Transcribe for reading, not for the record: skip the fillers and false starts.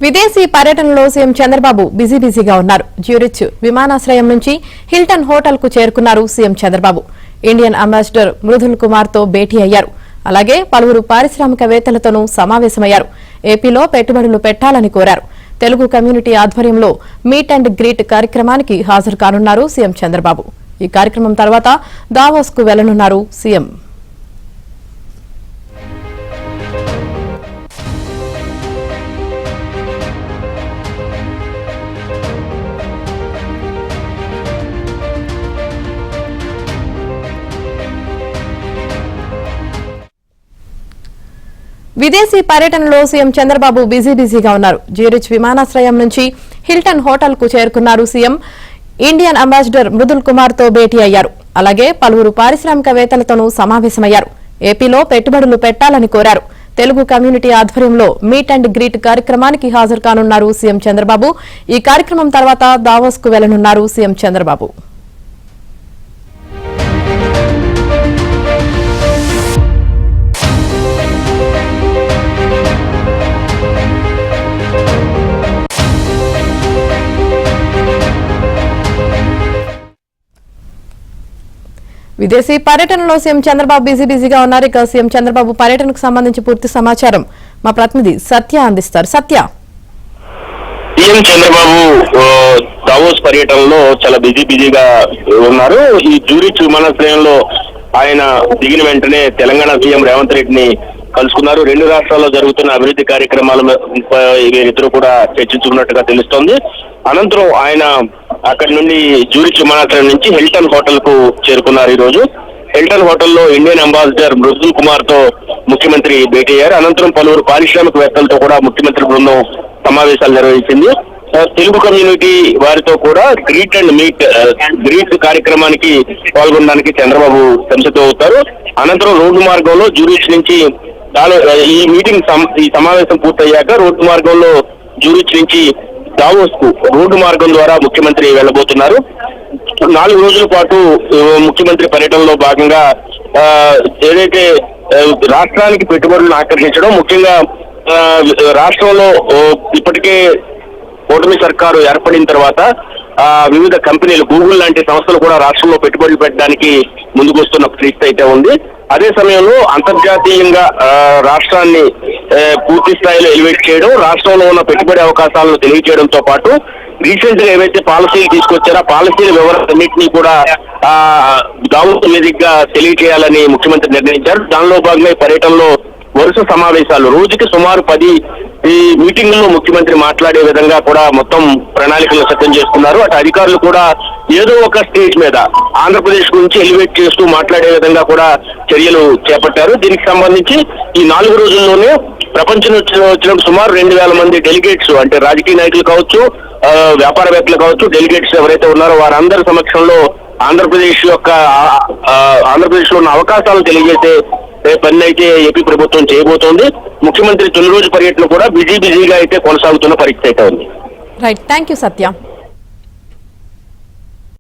విదేశీ పర్యటనలో సీఎం చంద్రబాబు బిజీగా ఉన్నారు. జ్యూరిచ్ విమానాశ్రయం నుంచి హిల్టన్ హోటల్ కు చేరుకున్నారు CM Chandrababu. Indian ambassador Mridul Kumar తో భేటీ అయ్యారు. అలాగే పలువురు పారిశ్రామికవేత్తలతోనూ సమావేశమయ్యారు. ఏపీలో పెట్టుబడులు పెట్టాలని కోరారు. తెలుగు కమ్యూనిటీ ఆధ్వర్యంలో మీట్ అండ్ గ్రీట్ కార్యక్రమానికి హాజరు కానున్నారు సీఎం చంద్రబాబు. ఈ కార్యక్రమం తర్వాత దావోస్ కు వెళ్లనున్నారు సీఎం. విదేశీ పర్యటనలో సీఎం చంద్రబాబు బిజీగా ఉన్నారు. జ్యూరిచ్ విమానాశ్రయం నుంచి హిల్టన్ హోటల్ కు చేరుకున్నారు CM. Indian ambassador Mridul Kumar తో భేటీ అయ్యారు. అలాగే పలువురు పారిశ్రామికవేత్తలతోనూ సమావేశమయ్యారు. ఏపీలో పెట్టుబడులు పెట్టాలని కోరారు. తెలుగు కమ్యూనిటీ ఆధ్వర్యంలో మీట్ అండ్ గ్రీట్ కార్యక్రమానికి హాజరు కానున్నారు సీఎం చంద్రబాబు. ఈ కార్యక్రమం తర్వాత దావోస్ కు వెళ్లనున్నారు సీఎం చంద్రబాబు. విదేశీ పర్యటనలో సీఎం చంద్రబాబు బిజీగా ఉన్నారు. ఇక సీఎం చంద్రబాబు పర్యటనకు సంబంధించి పూర్తి సమాచారం మా ప్రతినిధి సత్య అందిస్తారు. సత్య, సీఎం చంద్రబాబు దావోస్ పర్యటనలో చాలా బిజీగా ఉన్నారు. ఈ జ్యూరిచ్ విమానాశ్రయంలో ఆయన దిగిన వెంటనే తెలంగాణ సీఎం రేవంత్ రెడ్డిని కలుసుకున్నారు. రెండు రాష్ట్రాల్లో జరుగుతున్న అభివృద్ధి కార్యక్రమాల వీరిద్దరూ కూడా చర్చించుకున్నట్టుగా తెలుస్తోంది. అనంతరం ఆయన అక్కడి నుండి జ్యూరిచ్ విమానాశ్రయం నుంచి హిల్టన్ హోటల్ కు చేరుకున్నారు. ఈ రోజు హిల్టన్ హోటల్లో ఇండియన్ అంబాసిడర్ మృదుల్ కుమార్ తో ముఖ్యమంత్రి భేటీ అయ్యారు. అనంతరం పలువురు పారిశ్రామికవేత్తలతో కూడా ముఖ్యమంత్రి బృందం సమావేశాలు నిర్వహించింది. తెలుగు కమ్యూనిటీ వారితో కూడా గ్రీట్ అండ్ మీట్ గ్రీట్ కార్యక్రమానికి పాల్గొనడానికి చంద్రబాబు సంసిద్ధం అవుతారు. అనంతరం రోడ్డు మార్గంలో జ్యూరిచ్ నుంచి ఈ మీటింగ్ ఈ సమావేశం పూర్తయ్యాక రోడ్డు మార్గంలో జ్యూరిచ్ నుంచి దావోస్ కు రోడ్డు మార్గం ద్వారా ముఖ్యమంత్రి వెళ్లబోతున్నారు. 4 రోజుల పాటు ముఖ్యమంత్రి పర్యటనలో భాగంగా ఏదైతే రాష్ట్రానికి పెట్టుబడులను ఆకర్షించడం, ముఖ్యంగా రాష్ట్రంలో ఇప్పటికే కూటమి సర్కారు ఏర్పడిన తర్వాత వివిధ కంపెనీలు, గూగుల్ లాంటి సంస్థలు కూడా రాష్ట్రంలో పెట్టుబడులు పెట్టడానికి ముందుకు వస్తున్న పరిస్థితి అయితే ఉంది. అదే సమయంలో అంతర్జాతీయంగా రాష్ట్రాన్ని పూర్తి స్థాయిలో ఎలివేట్ చేయడం, రాష్ట్రంలో ఉన్న పెట్టుబడి అవకాశాలను తెలియజేయడంతో పాటు రీసెంట్ గా ఏవైతే పాలసీలు తీసుకొచ్చారో ఆ పాలసీల వివరాలన్నింటినీ కూడా దావోస్ వేదికగా తెలియజేయాలని ముఖ్యమంత్రి నిర్ణయించారు. దానిలో భాగంగా ఈ పర్యటనలో వరుస సమావేశాలు, రోజుకి సుమారు 10 ఈ మీటింగుల్లో ముఖ్యమంత్రి మాట్లాడే విధంగా కూడా మొత్తం ప్రణాళికలు సిద్ధం చేసుకున్నారు. అటు అధికారులు కూడా ఏదో ఒక స్టేజ్ మీద ఆంధ్రప్రదేశ్ గురించి ఎలివేట్ చేస్తూ మాట్లాడే విధంగా కూడా చర్యలు చేపట్టారు. దీనికి సంబంధించి ఈ 4 రోజుల్లోనే ప్రపంచం వచ్చిన సుమారు 2000 మంది డెలిగేట్స్, అంటే రాజకీయ నాయకులు కావచ్చు, వ్యాపారవేత్తలు కావచ్చు, డెలిగేట్స్ ఎవరైతే ఉన్నారో వారందరి సమక్షంలో ఆంధ్రప్రదేశ్ లో ఉన్న అవకాశాలు తెలియజేసే పని అయితే ఏపీ ప్రభుత్వం చేయబోతోంది. ముఖ్యమంత్రి తొలి రోజు పర్యటన కూడా బిజీగా అయితే కొనసాగుతున్న పరిస్థితి అయితే ఉంది. Right, thank you Satya.